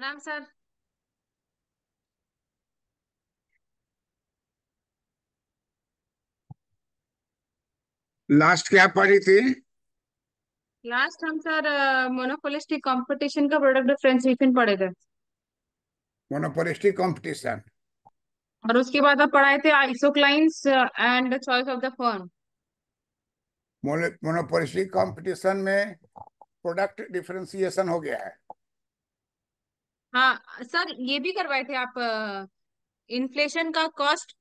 प्रणाम sir. Last क्या पढ़ी थी? लास्ट हम सर मोनोपोलिस्टिक कंपटीशन का प्रोडक्ट डिफरेंशिएशन पढ़े थे। Monopolistic competition. और उसके बाद आप पढ़ाए थे isoclines and choice of the firm. Monopolistic competition में प्रोडक्ट डिफरेंशिएशन हो गया है। हाँ सर, ये भी करवाए थे आप। इन्फ्लेशन का कॉस्ट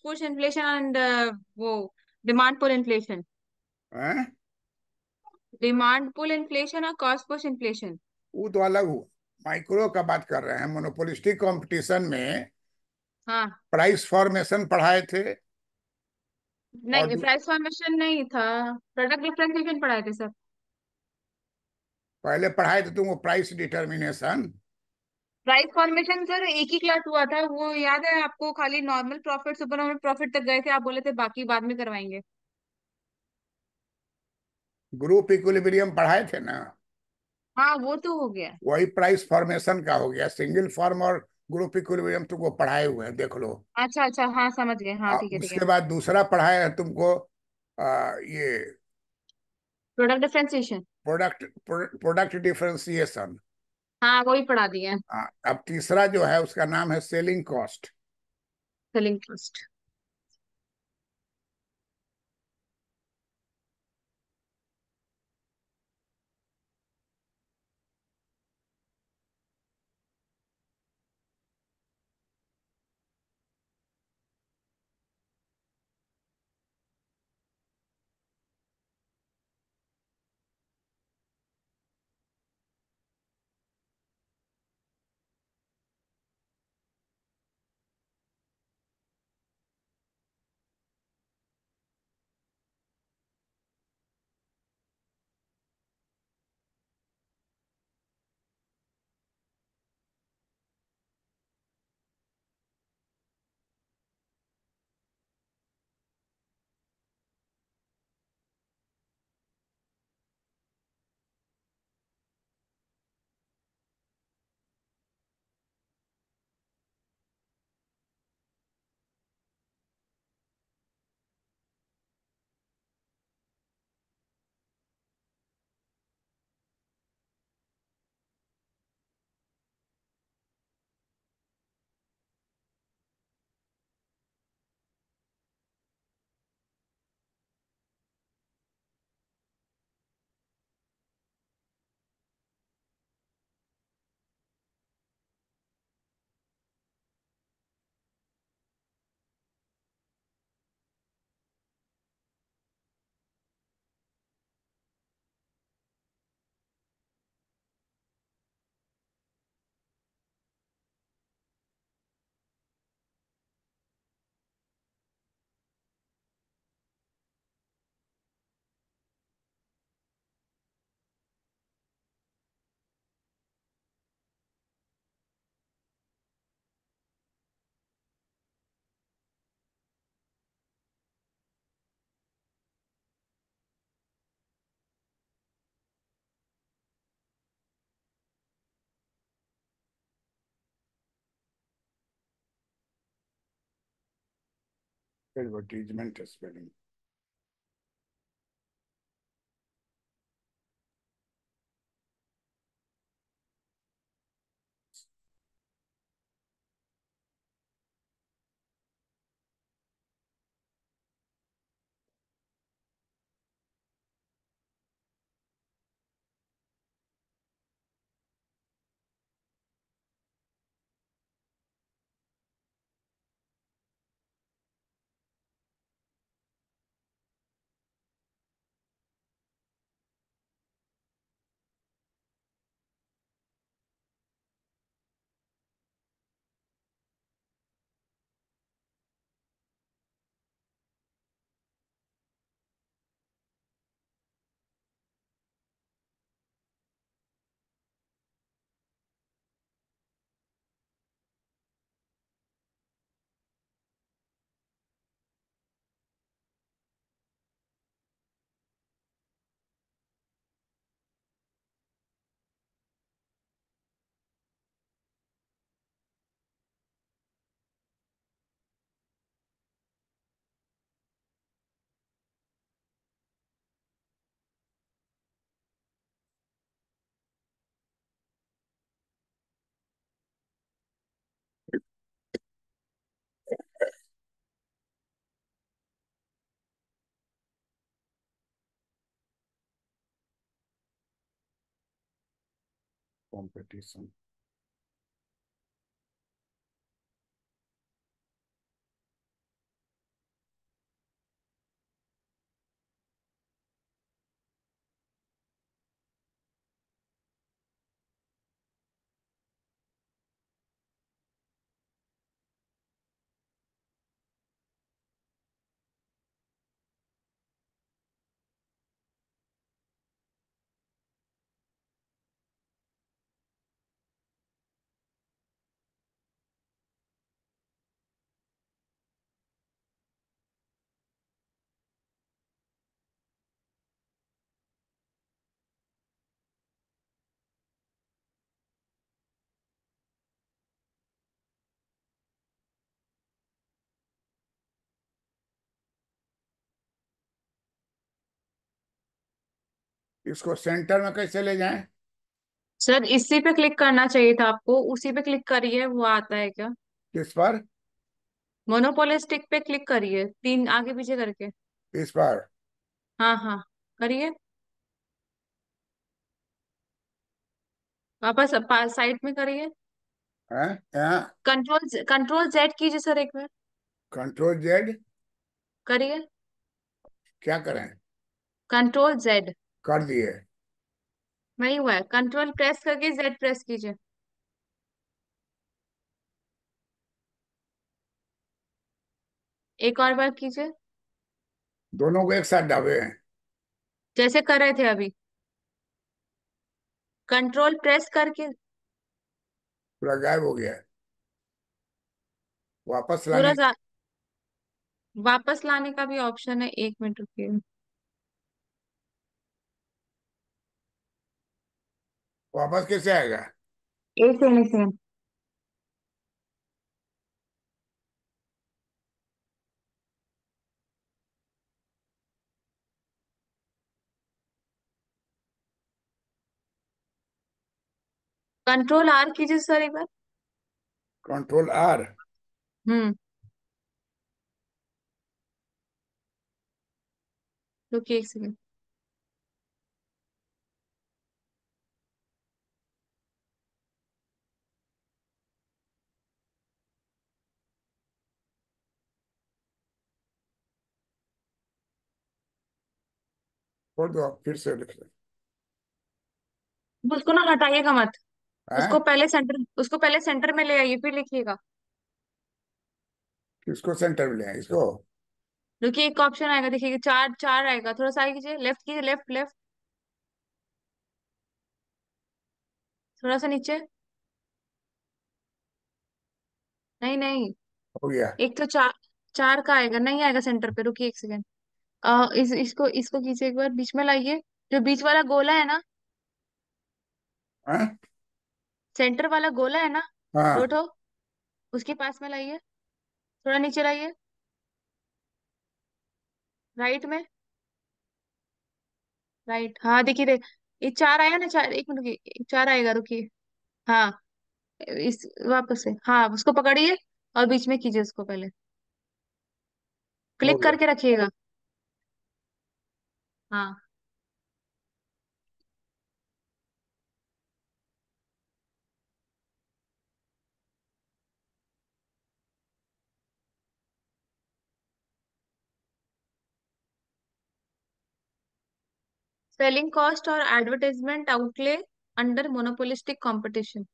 पुश इन्फ्लेशन एंड वो डिमांड पुल इन्फ्लेशन। हैं? डिमांड पुल इन्फ्लेशन और कॉस्ट पुश इन्फ्लेशन। वो तो अलग हुआ। माइक्रो का बात कर रहे हैं। मोनोपोलिस्टिक कंपटीशन में हाँ। प्राइस फॉर्मेशन पढ़ाए थे। और नहीं, प्राइस फॉर्मेशन नहीं था। प्रोडक्ट डिफरेंशिएशन पढ़ाए थे सर। पहले पढ़ाए थे तुमको price determination. Price formation sir एक ही क्लास हुआ था, वो याद है आपको? खाली normal profit super normal profit तक गए थे, आप बोले थे बाकी बाद में करवाएंगे। ग्रुप इक्विलिब्रियम पढ़ाए थे ना। हाँ, वो तो हो गया। वही प्राइस फॉर्मेशन का हो गया। सिंगल फॉर्म और ग्रुप इक्विलिब्रियम तुमको पढ़ाए हुए हैं, देख लो। अच्छा अच्छा, हाँ समझ गए, हाँ ठीक है ठीक है। उसके बाद दूसरा पढ़ाया है तुमको। ये product differentiation. Product product differentiation. हाँ, वही पढ़ा दिया है। अब तीसरा जो है उसका नाम है selling cost. Selling cost. Advertisement spelling. Competition. इसको सेंटर में कैसे ले जाएं? सर इसी पे क्लिक करना चाहिए था आपको, उसी पे क्लिक करिए, वो आता है क्या? किस पर? मोनोपोली स्टिक पे क्लिक करिए, तीन आगे पीछे करके। इस पर? हाँ हाँ, करिए। वापस साइड में करिए। हैं? यहाँ? कंट्रोल जेड कीजिए सर एक बार। Control Z? करिए। क्या करें? Control Z. कर दिए। वही हुआ है, कंट्रोल प्रेस करके जेड प्रेस कीजिए। एक और बार कीजिए, दोनों को एक साथ दाबे हैं? जैसे कर रहे थे अभी। कंट्रोल प्रेस करके पूरा गायब हो गया है। वापस पूरा लाने? वापस लाने का भी ऑप्शन है, एक मिनट रुकिए। वापस कैसे आएगा? एक सेकंड से। कंट्रोल आर कीजिए सर एक बार। Control are? हम्म। रुकिए एक सेकंड। छोड़ दो, आप फिर से लिख लें। उसको ना हटाइएगा मत। हैं? उसको पहले सेंटर में ले आइए, फिर लिखिएगा। किसको सेंटर में ले आए? इसको? रुकिए, एक ऑप्शन आएगा देखिएगा, चार चार आएगा, थोड़ा सा आगे कीजिए, लेफ्ट कीजिए, लेफ्ट लेफ्ट। थोड़ा सा नीचे। नहीं नहीं। हो गया। एक तो चार, चार का आएगा, नहीं आएगा सेंटर पे, रुकिए एक सेकंड। इसको इसको कीजिए एक बार, बीच में लाइए। जो बीच वाला गोला है ना, हैं? सेंटर वाला गोला है ना, दो हाँ। ठो, उसके पास में लाइए। थोड़ा नीचे लाइए, राइट में। राइट, हाँ देखिए देख। ये चार आया ना, चार, एक मिनट रुकिए, चार आएगा, रुकिए। हाँ, इस वापस से, हाँ उसको पकड़िए और बीच में कीजिए उसको पहले। हो क्लिक गया। करके रखिएगा। हाँ। सेलिंग कॉस्ट और advertisement outlay under monopolistic competition.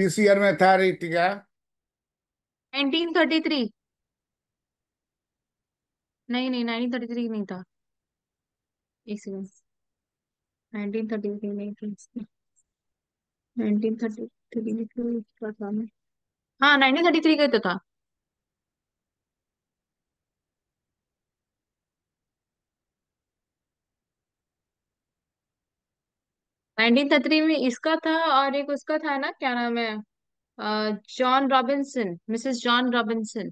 किस ईयर में था रितिका? 1933। नहीं नहीं, 1933 नहीं था। एक सेकंड। 1933 नहीं था। 1933 का था ना। हाँ, 1933 का ही तो था। 1933 में इसका था, और एक उसका था ना, क्या नाम है, John Robinson, Mrs John Robinson.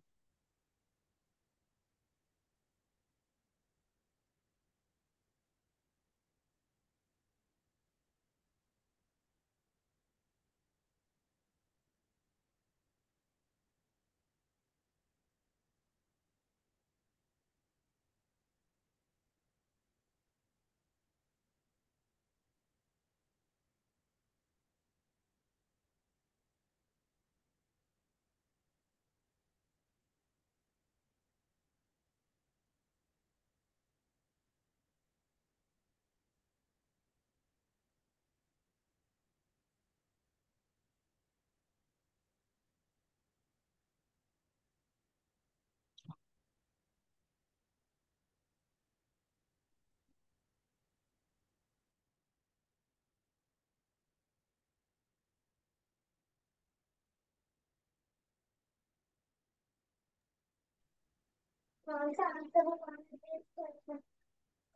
कौन सा आंसर है, कौन सा देश,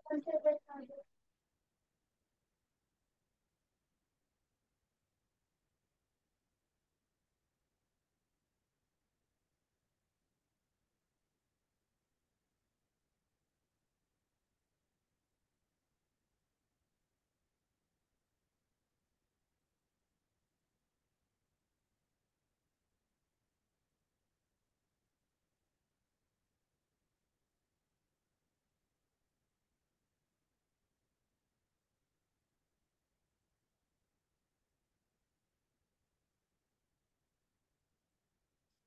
कौन सा देश?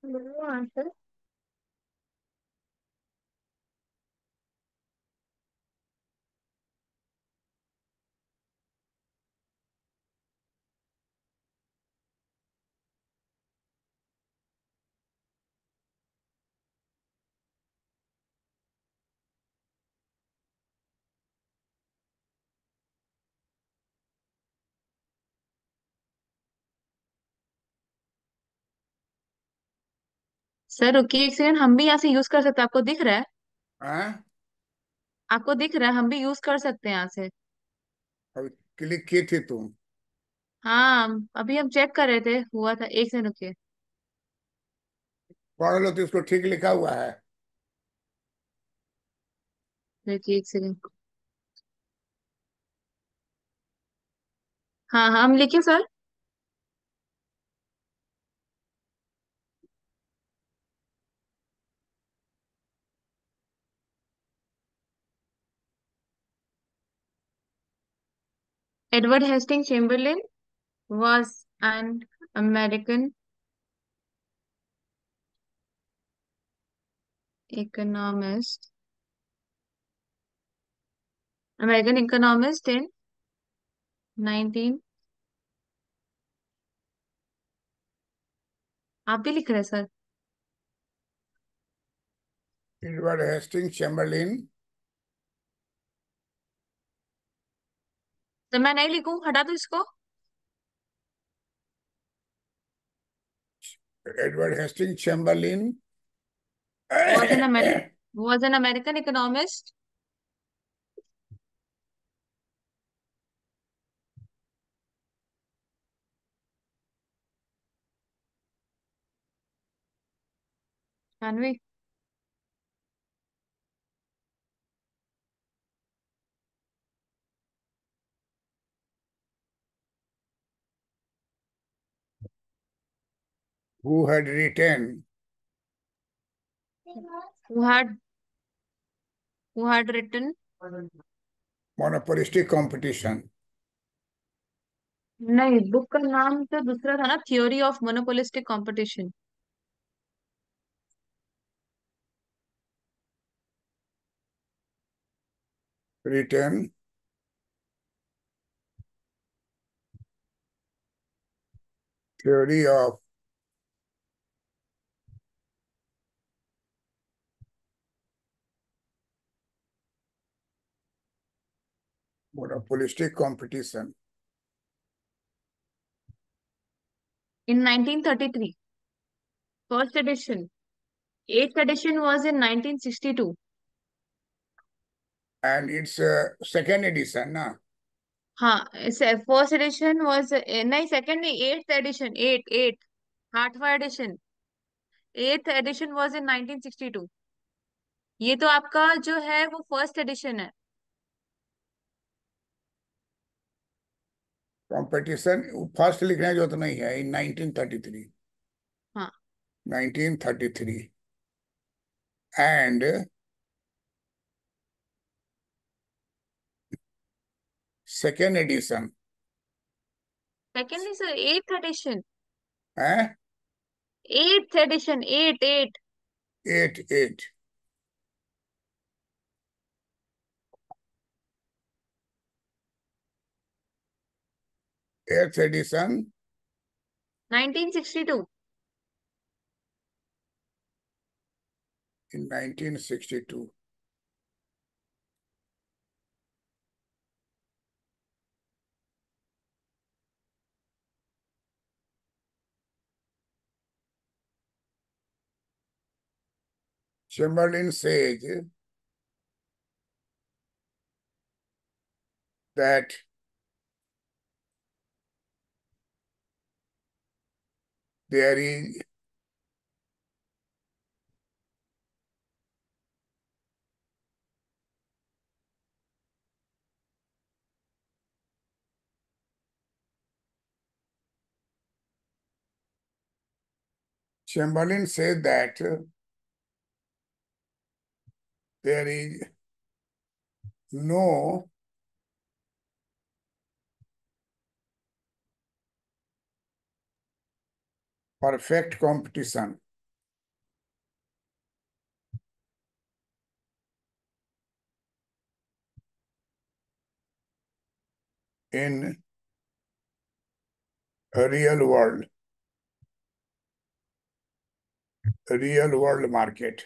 बोलो आंसर। सर रुकिए एक सेकंड, हम भी यहाँ से यूज कर सकते हैं, आपको दिख रहा है? हाँ, आपको दिख रहा है, हम भी यूज कर सकते हैं यहाँ से। अब क्लिक की थी तुम? हाँ, अभी हम चेक कर रहे थे, हुआ था, एक सेकंड रुकिए। पढ़ लो तो इसको ठीक लिखा हुआ है। देखिए एक सेकंड। हाँ हाँ, हम लिखे sir. Edward Hasting Chamberlin was an American economist, American economist in 19। आप भी लिख रहे हैं सर? Edward Hasting Chamberlain. तो मैं नहीं लिखूं, हटा दो इसको। Edward Hasting Chamberlin. was an Amer was an American economist। 96। who had written who had who had written। monopolistic competition। नहीं, बुक का नाम तो दूसरा था ना, theory of monopolistic competition. written theory of monopolistic competition In 1933, first edition. Eighth edition was in 1962. and its second edition, na? हाँ, first edition was नहीं, second नहीं, एट्थ एडिशन, एट, आठवां edition, eighth edition was in 1962। ये तो आपका जो है वो फर्स्ट एडिशन है। कंपटीशन फर्स्ट लिखने की जरूरत नहीं है, इन 1933, हाँ, 1933 एंड सेकेंड एडिशन सेकंड नहीं सर, एट्थ एडिशन, है, eighth edition, eight. Eight eight eighth edition 1962। in 1962. Chamberlain says that there is Chamberlain says that there is no perfect competition in a real world market.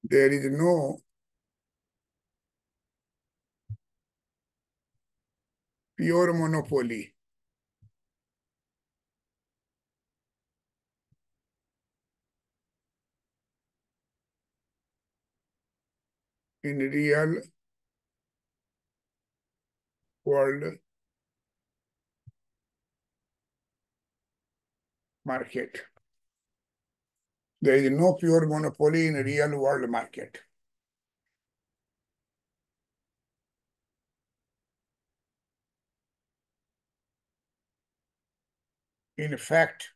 There is no pure monopoly in real world market. There is no pure monopoly in real world market. In fact,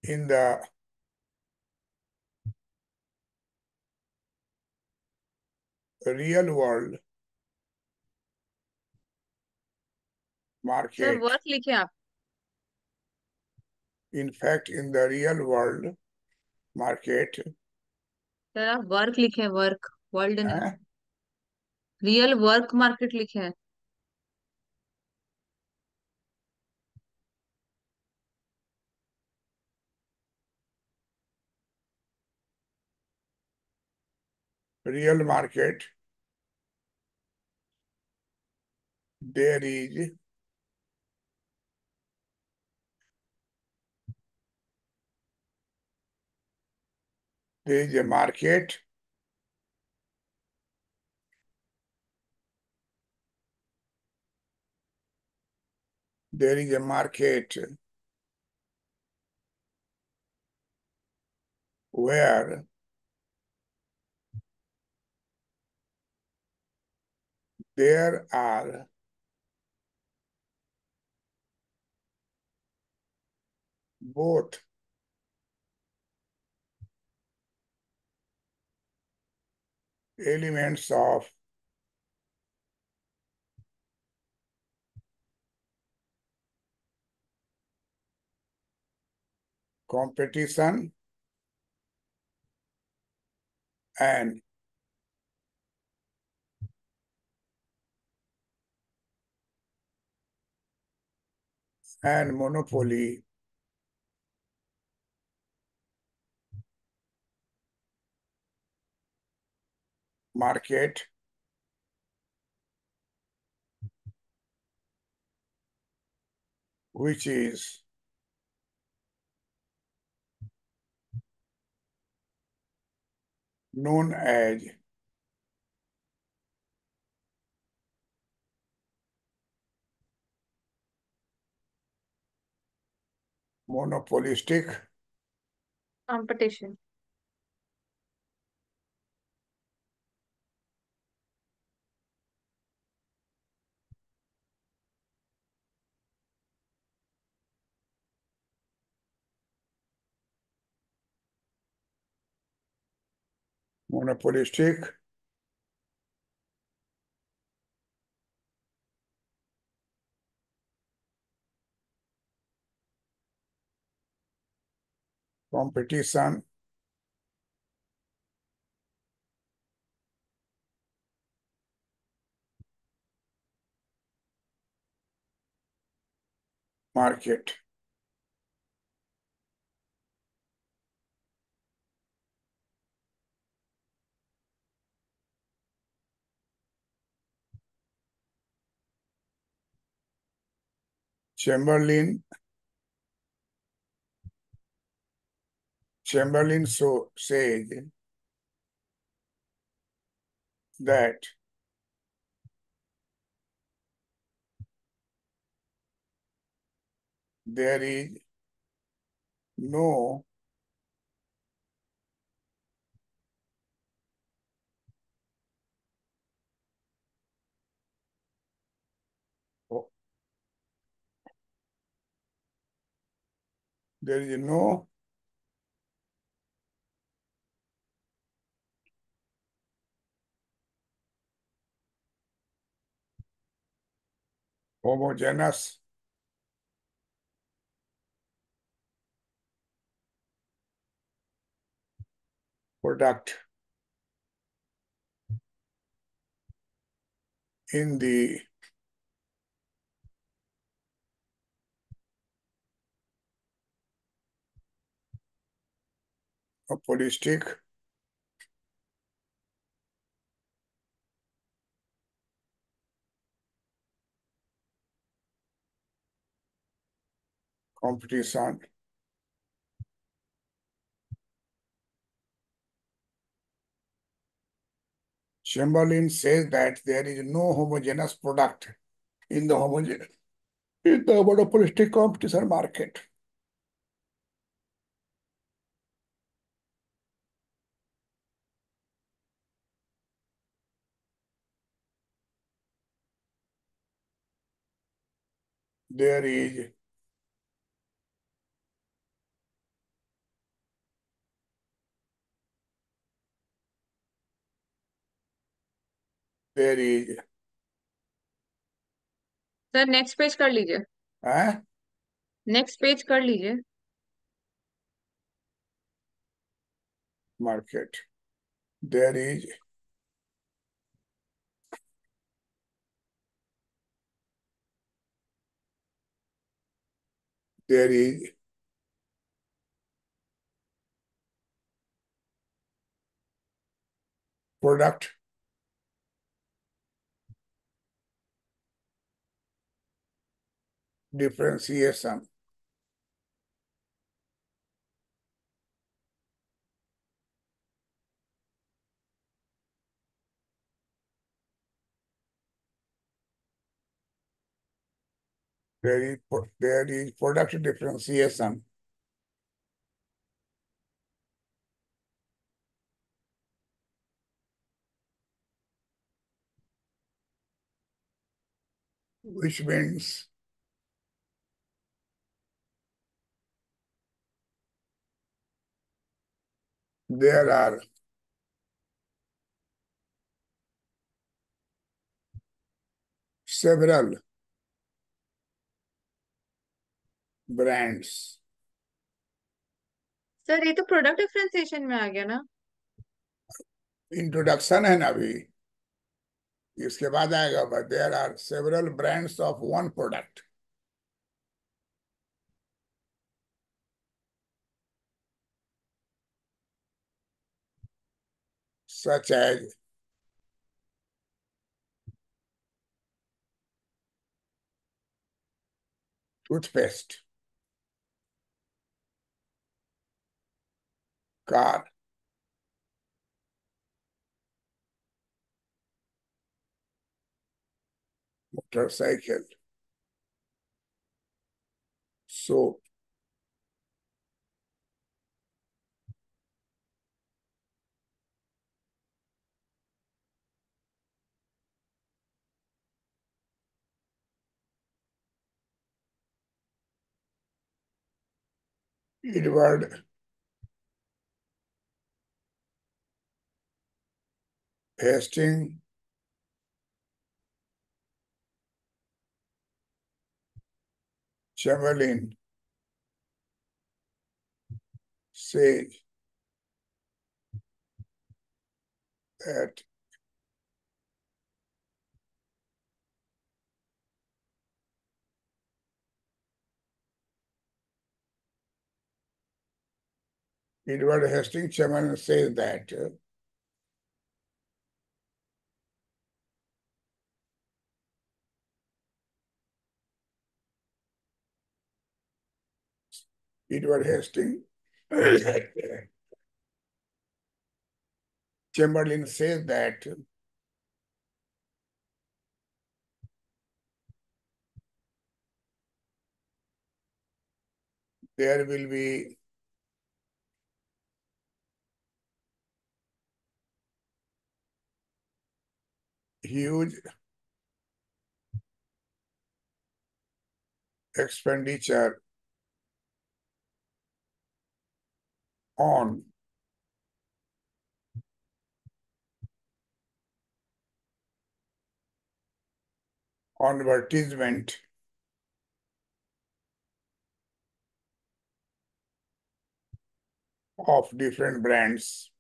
in the real world sir market, work लिखे आप। in fact, in the real world market, sir आप work लिखे हैं, work, world नहीं, eh, real work market लिखे हैं। real market, there is a market, there is a market where there are both elements of competition and monopoly market which is known as monopolistic competition. monopolistic competition market. Chamberlain so said that there is no there is no homogeneous product in the monopolistic competition. Chamberlain says that there is no homogeneous product in the monopolistic competition market. There is there is sir next page कर लीजिए. a next page कर लीजिए. market. There is there is product differentiation. There is product differentiation which means there are several brands. Sir ये तो product differentiation में आ गया ना। Introduction है ना अभी, इसके बाद आएगा, but there are several brands of one product, such as toothpaste, car, motorcycle, soap, Edward Hastings Chamberlin says that Edward Hastings Chairman says that Edward Hastings Chamberlain says that there will be huge expenditure on advertisement of different brands.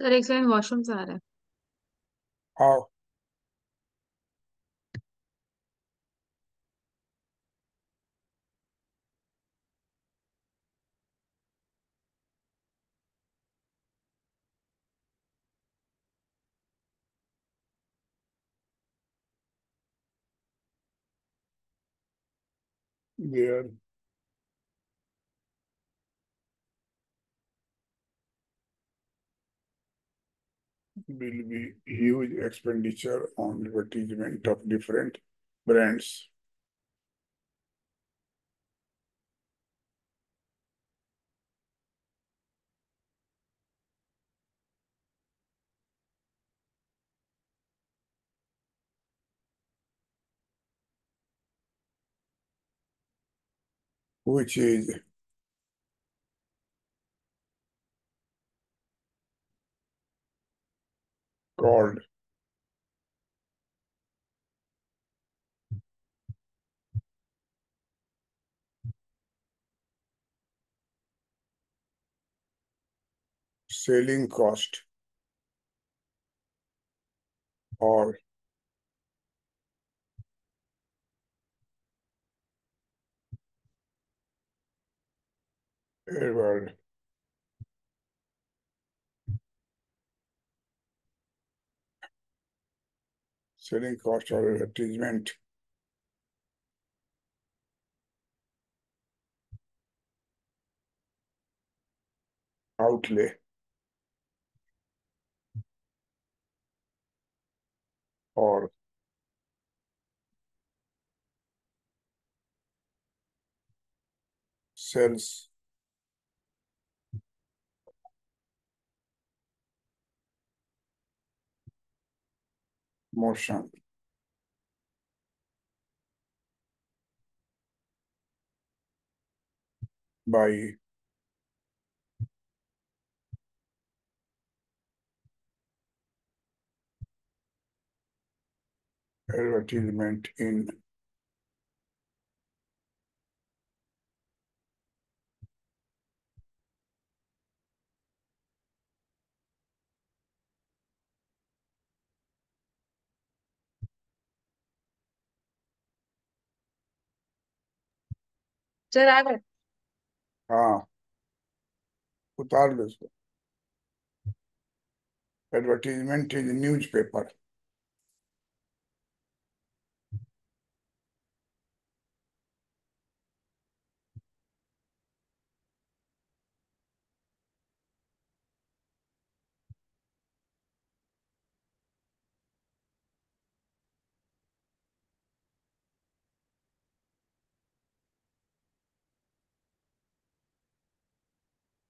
Sir एक second washroom से आ रहा है। Of there will be huge expenditure on advertisement of different brands, which is called selling cost or ever selling cost or advertisement outlay or cells motion by advertisement in sir आ गए। हाँ उतार लो इसको advertisement is newspaper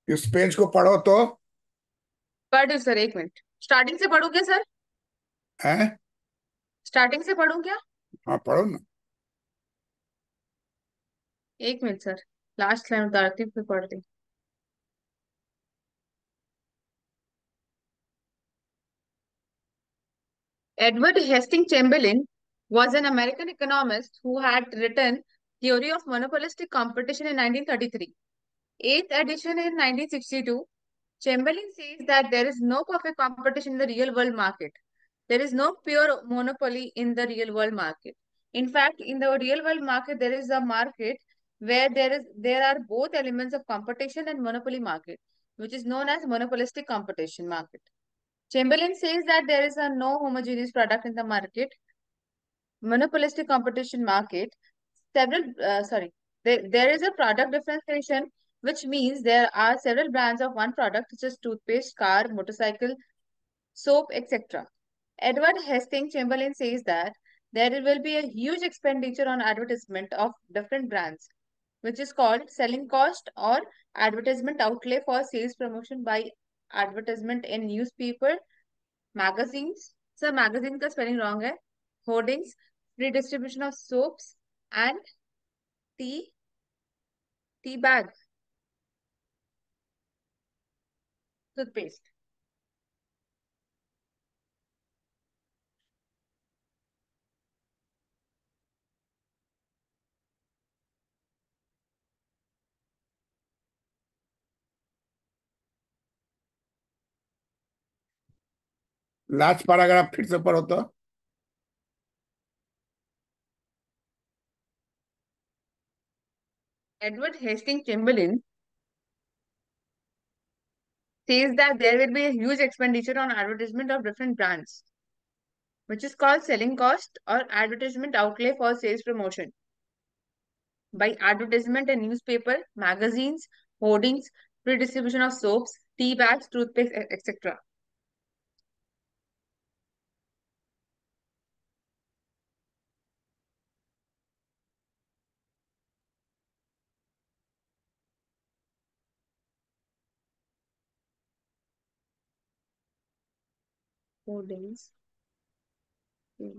इस page को पढ़ो तो पढ़ रही हूँ सर, एक मिनट। स्टार्टिंग से पढ़ूँ क्या सर? है। स्टार्टिंग से पढ़ूँ क्या? हाँ पढ़ो ना। एक मिनट सर, लास्ट लाइन उतारती हूँ फिर पढ़ती हूँ। Edward Hastings Chamberlain was an American economist who had written Theory of Monopolistic Competition in 1933. Eighth edition in 1962. Chamberlain says that there is no perfect competition in the real world market. There is no pure monopoly in the real world market. In fact, in the real world market, there is a market where there are both elements of competition and monopoly market, which is known as monopolistic competition market. Chamberlain says that there is a no homogeneous product in the market, monopolistic competition market. There is a product differentiation, which means there are several brands of one product, such as toothpaste, car, motorcycle, soap, etc. Edward Hastings Chamberlain says that there will be a huge expenditure on advertisement of different brands, which is called selling cost or advertisement outlay for sales promotion by advertisement in newspaper, magazines. Sir magazine का spelling wrong है। Hoardings, free distribution of soaps and T tea bag, toothpaste. Last paragraph फिर से पढ़ो तो Edward Hastings Chamberlain says that there will be a huge expenditure on advertisement of different brands, which is called selling cost or advertisement outlay for sales promotion by advertisement in newspaper, magazines, hoardings, free distribution of soaps, tea bags, toothpaste, etc. Hoardings, free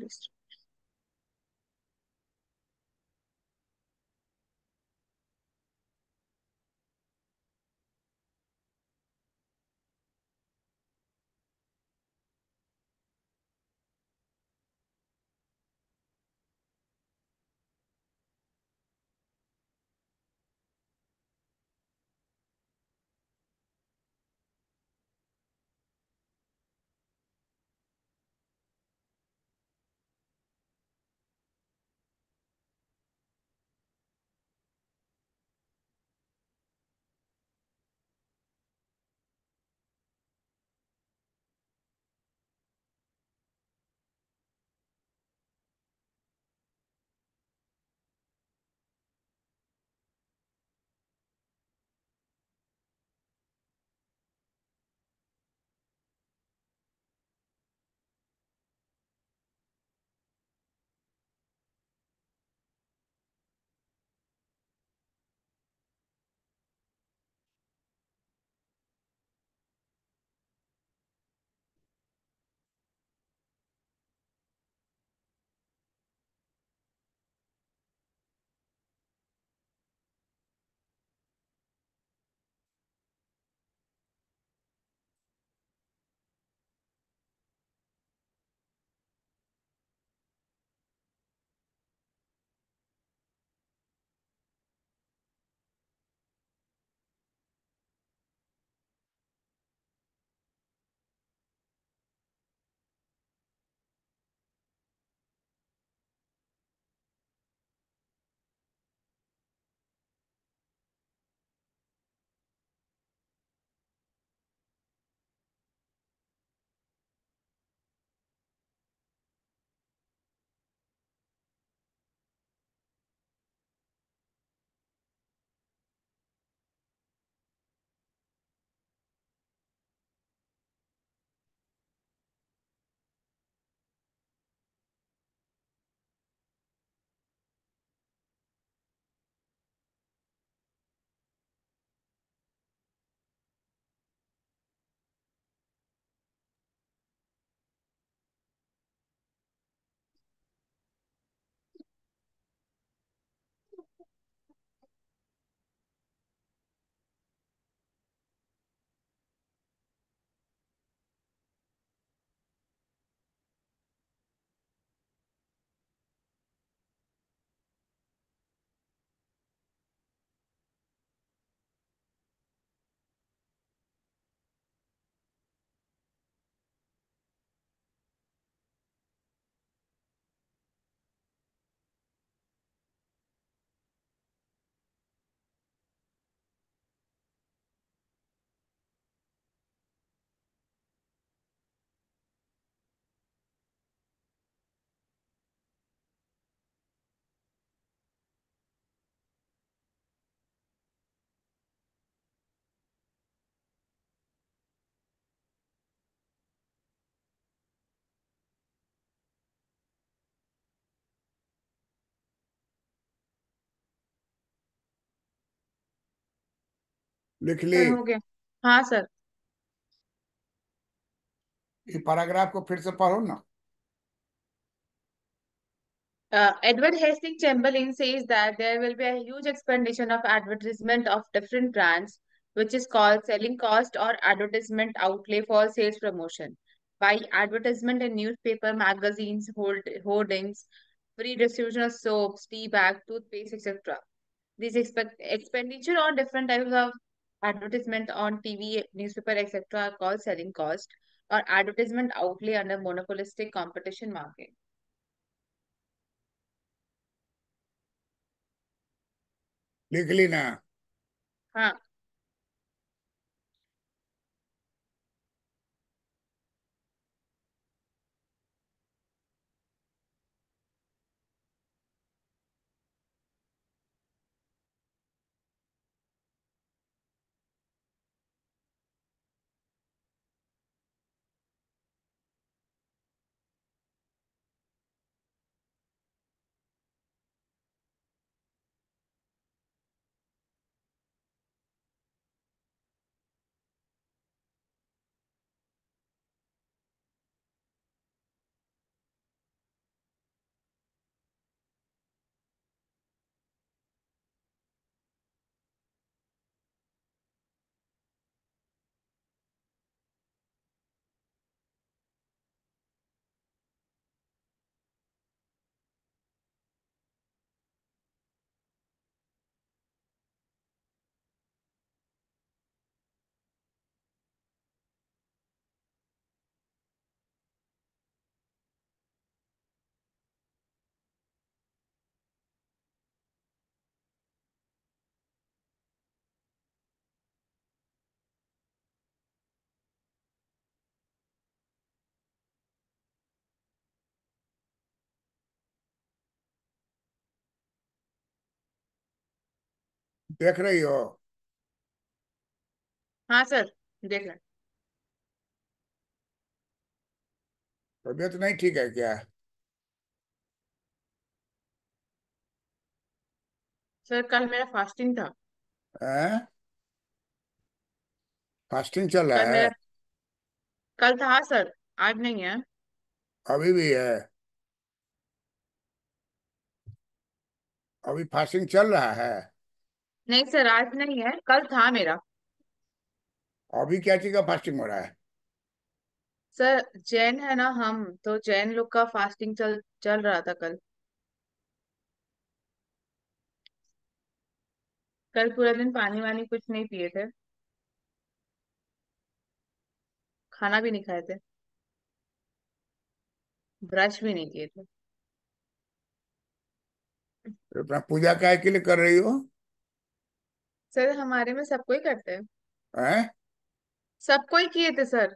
लिख ली? Sir हो गया। हाँ sir. ये paragraph को फिर से पढ़ो ना। Edward Hastings Chamberlain says that there will be a huge expansion of advertisement of different brands, which is called selling cost or advertisement outlay for sales promotion. By advertisement in newspaper, magazines, hoardings, free distribution of soaps, tea bag, toothpaste, etc. These expenditure on different types of advertisement on TV, newspaper, etc. are called selling cost or advertisement outlay under monopolistic competition market. लिख ली ना? हाँ देख रही हो? हाँ sir, देख रहे हैं। तबीयत नहीं ठीक है क्या? सर कल मेरा फास्टिंग था। हैं? फास्टिंग चल रहा कल है? मेरा कल था सर, आज नहीं है। अभी भी है? अभी फास्टिंग चल रहा है? नहीं सर, आज नहीं है, कल था मेरा। अभी क्या चीज का फास्टिंग हो रहा है? सर जैन है ना हम, तो जैन लोग का फास्टिंग चल चल रहा था कल। कल पूरा दिन पानी वानी कुछ नहीं पिए थे, खाना भी नहीं खाए थे, ब्रश भी नहीं किए थे। तो अपना पूजा काय के लिए कर रही हो? सर हमारे में सब कोई करते हैं। हैं? सब कोई किए थे सर।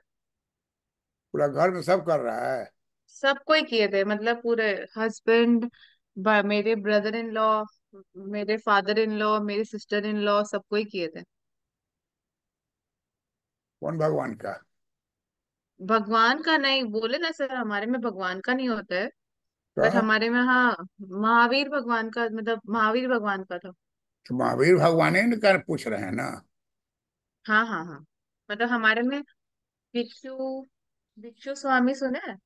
पूरा घर में सब कर रहा है? सब कोई किए थे, मतलब पूरे हस्बैंड, मेरे ब्रदर इन लॉ, मेरे फादर इन लॉ, मेरे सिस्टर इन लॉ, सब कोई किए थे। कौन भगवान का? भगवान का नहीं बोले ना सर, हमारे में भगवान का नहीं होता है। बट तो, हमारे में हाँ, महावीर भगवान का, मतलब महावीर भगवान का था। तो महावीर भगवान ही कर पूछ रहे हैं ना? हाँ हाँ हाँ, मतलब हमारे में भिक्षु, भिक्षु स्वामी सुने हैं?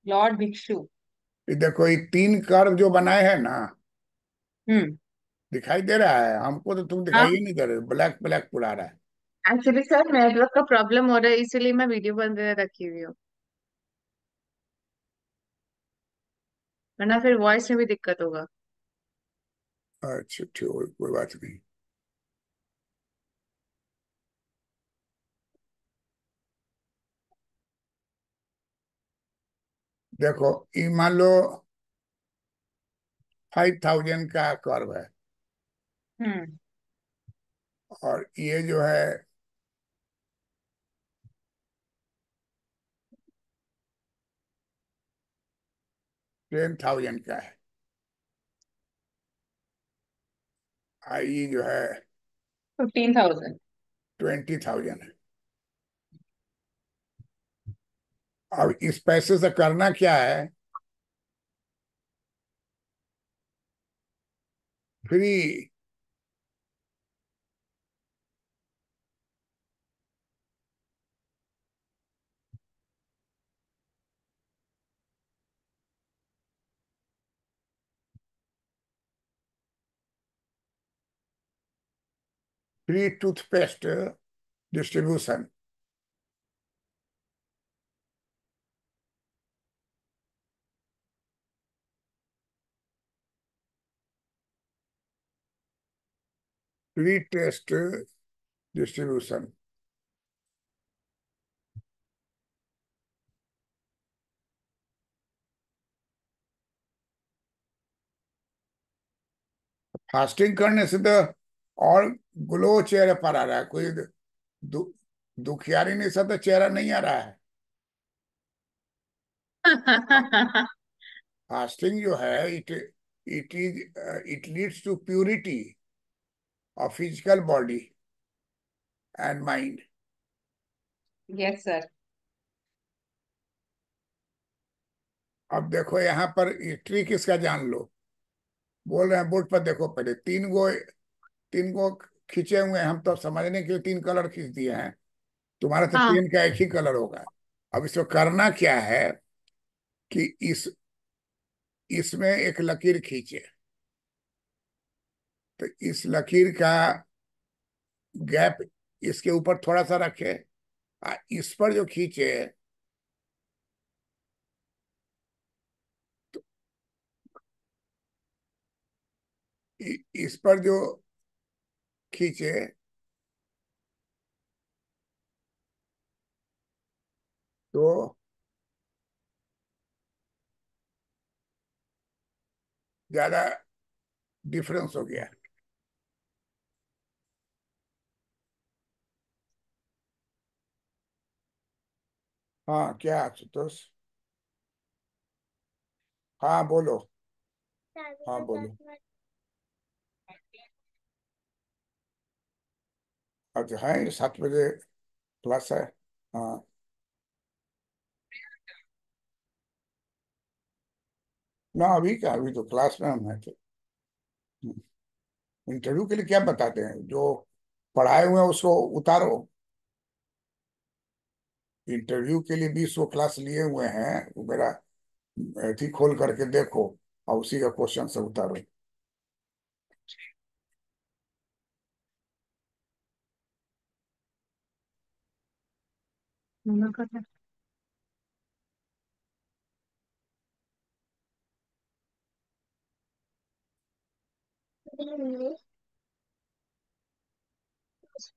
लॉर्ड भिक्षु। ये देखो, ये तीन कर्व जो बनाए हैं ना, हम्म। दिखाई दे रहा है हमको? तो तुम दिखाई हाँ, ही नहीं दे रहे, ब्लैक ब्लैक पूरा रहा है। एक्चुअली सर नेटवर्क का प्रॉब्लम हो रहा है, इसीलिए मैं वीडियो बंद रखी हुई हूँ, वरना फिर वॉइस में भी दिक्कत होगा। अच्छा ठीक, कोई बात नहीं। देखो, ये मान लो 5,000 का कर्व है, हम्म। और ये जो है 10,000 का है, और ये जो है 15,000। 20,000 है। अब इस पैसे से करना क्या है? Free. 3 toothpaste distribution. Free test distribution. Fasting करने से तो और ग्लो चेहरे पर आ रहा है। कोई दु, दुखियारी नहीं सा तो चेहरा नहीं आ रहा है। फास्टिंग जो है, it leads to purity of physical body and mind. Yes sir. अब देखो यहाँ पर ये ट्रिक इसका जान लो। बोल रहे हैं बोर्ड पर देखो, पहले 3 गो खींचे हुए हैं, हम तो समझने के लिए 3 कलर खींच दिए हैं। तुम्हारा तो हाँ। पेन का एक ही कलर होगा। अब इसको करना क्या है कि इसमें एक लकीर खींचे। तो इस लकीर का गैप इसके ऊपर थोड़ा सा रखे, इस पर जो खींचे तो इस पर जो खींचे तो ज्यादा डिफरेंस हो गया। हाँ क्या आशुतोष? हाँ बोलो। हाँ बोलो। आज है 7 बजे क्लास है। हाँ। ना अभी क्या, अभी तो क्लास में हम है थे। इंटरव्यू के लिए क्या बताते हैं? जो पढ़ाए हुए हैं उसको उतारो। इंटरव्यू के लिए 20 क्लास लिए हुए हैं, वो मेरा अथी खोल करके देखो और उसी का क्वेश्चन से उतारो।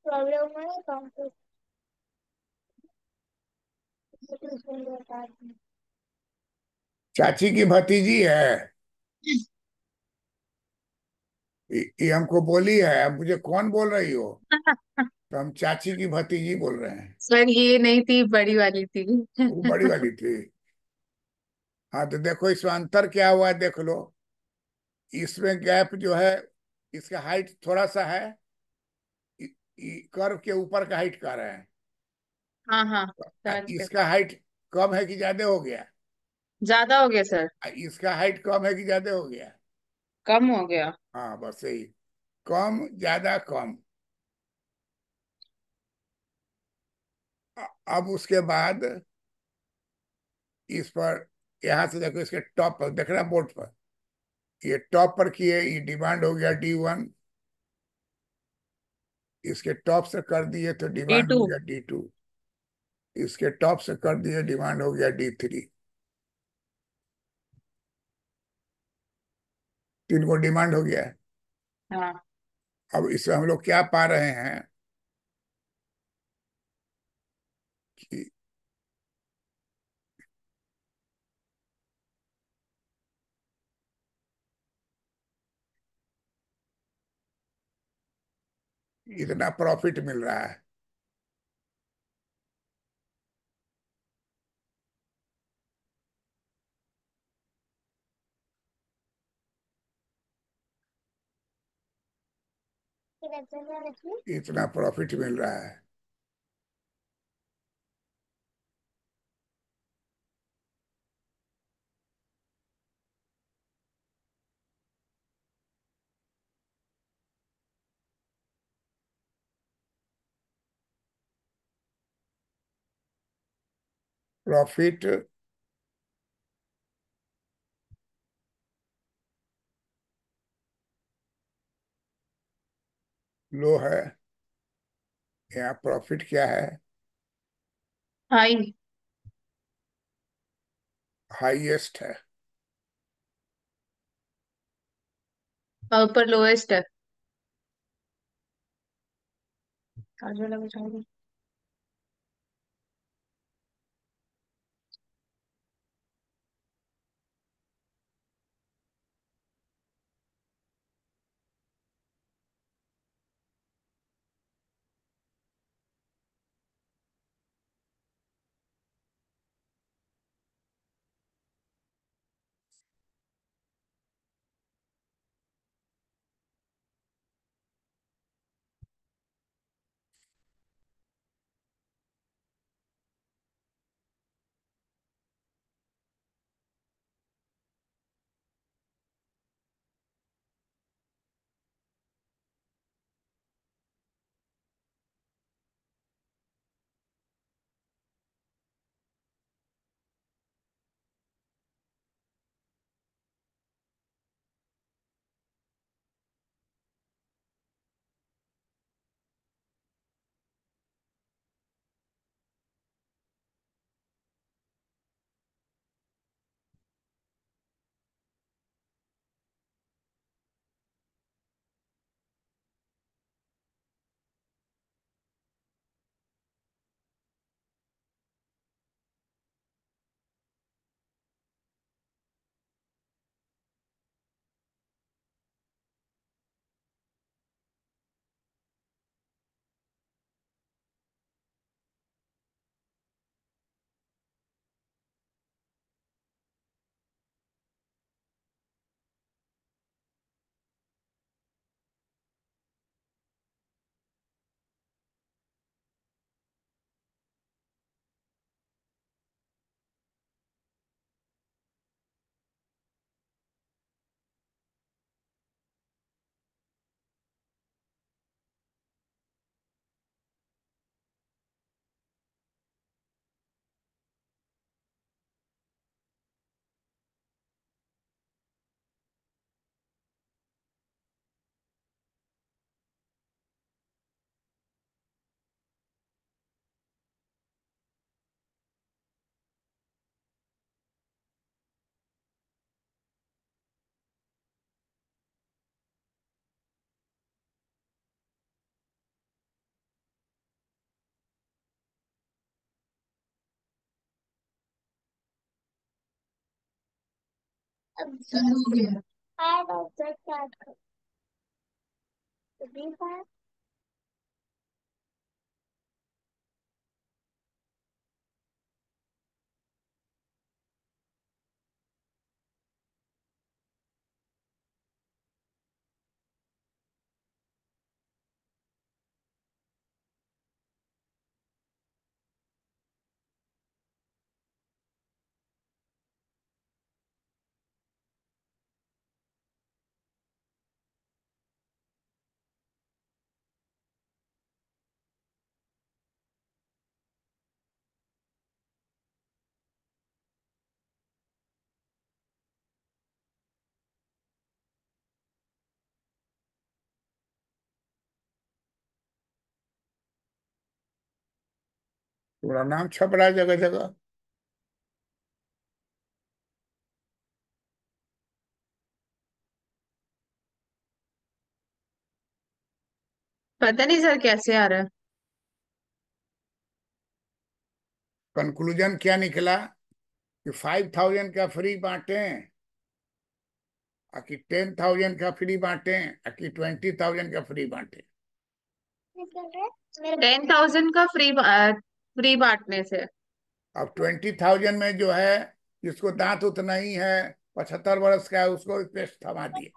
प्रॉब्लम है। चाची की भतीजी है। ये हमको बोली है, अब मुझे कौन बोल रही हो? तो हम चाची की भतीजी बोल रहे हैं। सर ये नहीं थी, बड़ी वाली थी। वो बड़ी वाली थी। हाँ तो देखो इसमें अंतर क्या हुआ है, देख लो। इसमें गैप जो है, इसका हाइट थोड़ा सा है। कर्व के ऊपर का हाइट कर रहे हैं। हाँ हाँ, समझ गए। इसका हाइट कम है कि ज्यादा हो गया? ज्यादा हो गया सर। इसका हाइट कम है कि ज्यादा हो गया? कम हो गया। हाँ बस यही। कम ज्यादा कम। अब उसके बाद इस पर, यहां से देखो इसके टॉप पर देख रहा बोर्ड पर, ये टॉप पर किए, ये डिमांड हो गया D1। इसके टॉप से कर दिए तो डी डिमांड हो टू गया D2। इसके टॉप से कर दिए डिमांड हो गया D3। 3 को डिमांड हो गया है। हाँ। अब इसमें हम लोग क्या पा रहे हैं कि इतना प्रॉफिट मिल रहा है। इतना प्रॉफिट मिल रहा है। प्रॉफिट लो है, यहाँ प्रॉफिट क्या है? हाई। हाईएस्ट है। और ऊपर लोएस्ट है। आगे लगा जाओगे। पूरा नाम छप रहा है जगह जगह। पता नहीं सर कैसे आ रहा है। कंक्लूजन क्या निकला कि 5,000 का फ्री बांटें, और कि 10,000 का फ्री बांटें, और कि 20,000 का फ्री बांटें। 10,000 का फ्री फ्री बांटने से। अब 20,000 में जो है, जिसको दांत उतना ही है, 75 वर्ष का है, उसको पेस्ट थमा दिए।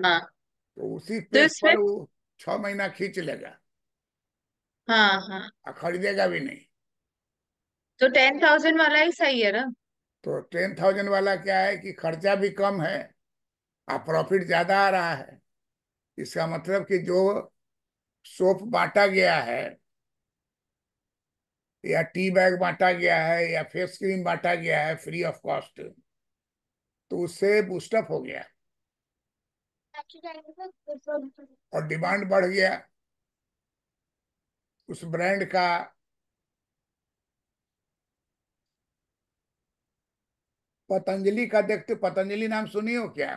हाँ। तो उसी तो पेस्ट इसमें। पर वो 6 महीना खींच लेगा, हाँ हाँ। और खरीदेगा भी नहीं। तो 10,000 वाला ही सही है ना। तो 10,000 वाला क्या है कि खर्चा भी कम है और प्रॉफिट ज्यादा आ रहा है। इसका मतलब कि जो सोप बांटा गया है, या टी बैग बांटा गया है या फेस क्रीम बांटा गया है फ्री ऑफ कॉस्ट, तो उससे बूस्टअप हो गया और डिमांड बढ़ गया उस ब्रांड का। पतंजलि का देखते, पतंजलि नाम सुनी हो क्या?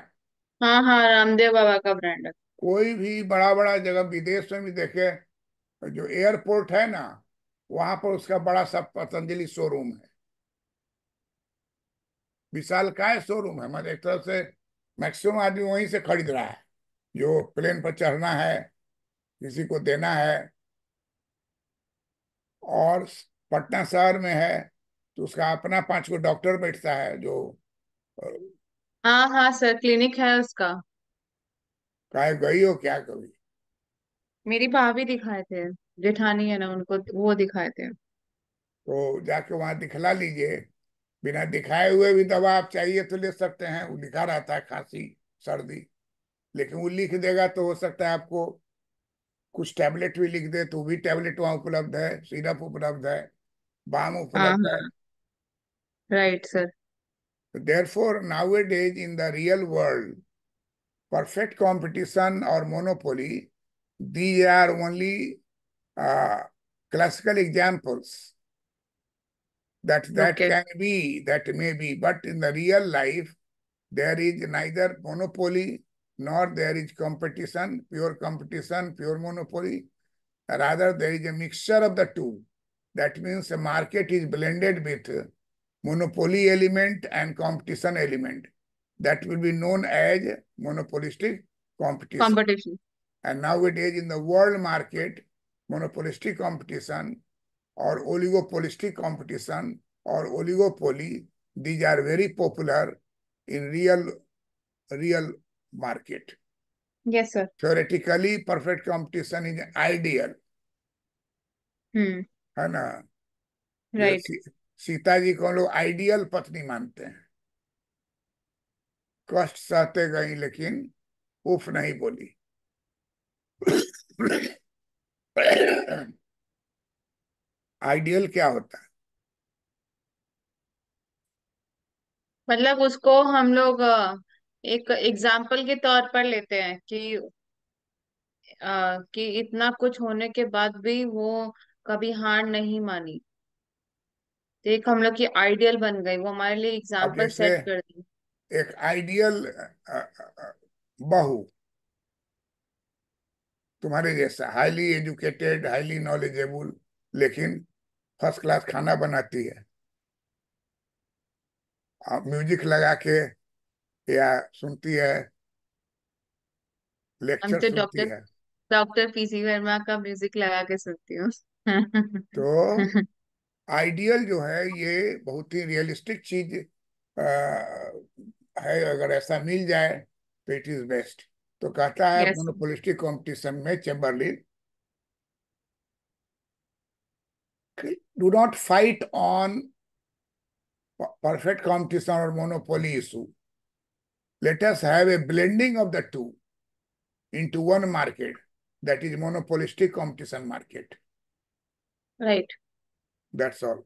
हाँ हाँ, रामदेव बाबा का ब्रांड है। कोई भी बड़ा बड़ा जगह विदेश में भी देखे, जो एयरपोर्ट है ना, वहां पर उसका बड़ा सा पतंजलि शोरूम है, विशालकाय शोरूम है। मतलब एक तरह से मैक्सिमम आदमी वहीं से खरीद रहा है, जो प्लेन पर चढ़ना है, किसी को देना है। और पटना शहर में है तो उसका अपना 5 गो डॉक्टर बैठता है जो हाँ हाँ सर, क्लिनिक है उसका। काहे गई हो क्या कभी? मेरी भाभी दिखाए थे, जेठानी है ना, उनको वो दिखाए थे। तो जाके वहां दिखला लीजिए। बिना दिखाए हुए भी दवा आप चाहिए तो ले सकते हैं, वो लिखा रहता है खांसी सर्दी। लेकिन वो लिख देगा तो हो सकता है आपको कुछ टैबलेट भी लिख दे, तो वो भी टैबलेट वहाँ उपलब्ध है, सिरप उपलब्ध है, बाम हाँ उपलब्ध है। हाँ, right sir. Therefore, nowadays in the real world, perfect competition or monopoly, these are only uh, classical examples that okay. can be, that may be, but in the real life, there is neither monopoly nor there is competition, pure monopoly. Rather, there is a mixture of the two. That means the market is blended with monopoly element and competition element. That will be known as monopolistic competition. Competition. And nowadays in the world market, monopolistic competition or oligopolistic competition or oligopoly, these are very popular in real market. Yes sir. Theoretically, perfect competition is ideal, हम्म। है ना? Right. Sita ji को लोग ideal पत्नी मानते हैं। कष्ट सहते गई लेकिन उफ नहीं बोली। आइडियल क्या होता है? मतलब उसको हम लोग एक एग्जाम्पल के तौर पर लेते हैं कि इतना कुछ होने के बाद भी वो कभी हार नहीं मानी। तो एक हम लोग की आइडियल बन गई, वो हमारे लिए अब एग्जाम्पल जैसे सेट कर दी। एक आइडियल बहू, तुम्हारे जैसा हाईली एजुकेटेड, हाईली नॉलेजेबल, लेकिन फर्स्ट क्लास खाना बनाती है, म्यूजिक लगा के या सुनती है, हम लेक्चर तो सुनती डॉक्टर है। डॉक्टर पीसी वर्मा का म्यूजिक लगा के सुनती हूँ। तो आइडियल जो है ये बहुत ही रियलिस्टिक चीज है। अगर ऐसा मिल जाए तो इट इज बेस्ट। तो कहता है यस। मोनोपोलिस्टिक कंपटीशन में Chamberlain, do not fight on perfect competition or monopoly issue. Let us have a blending of the two into one market, that is monopolistic competition market. Right. That's all.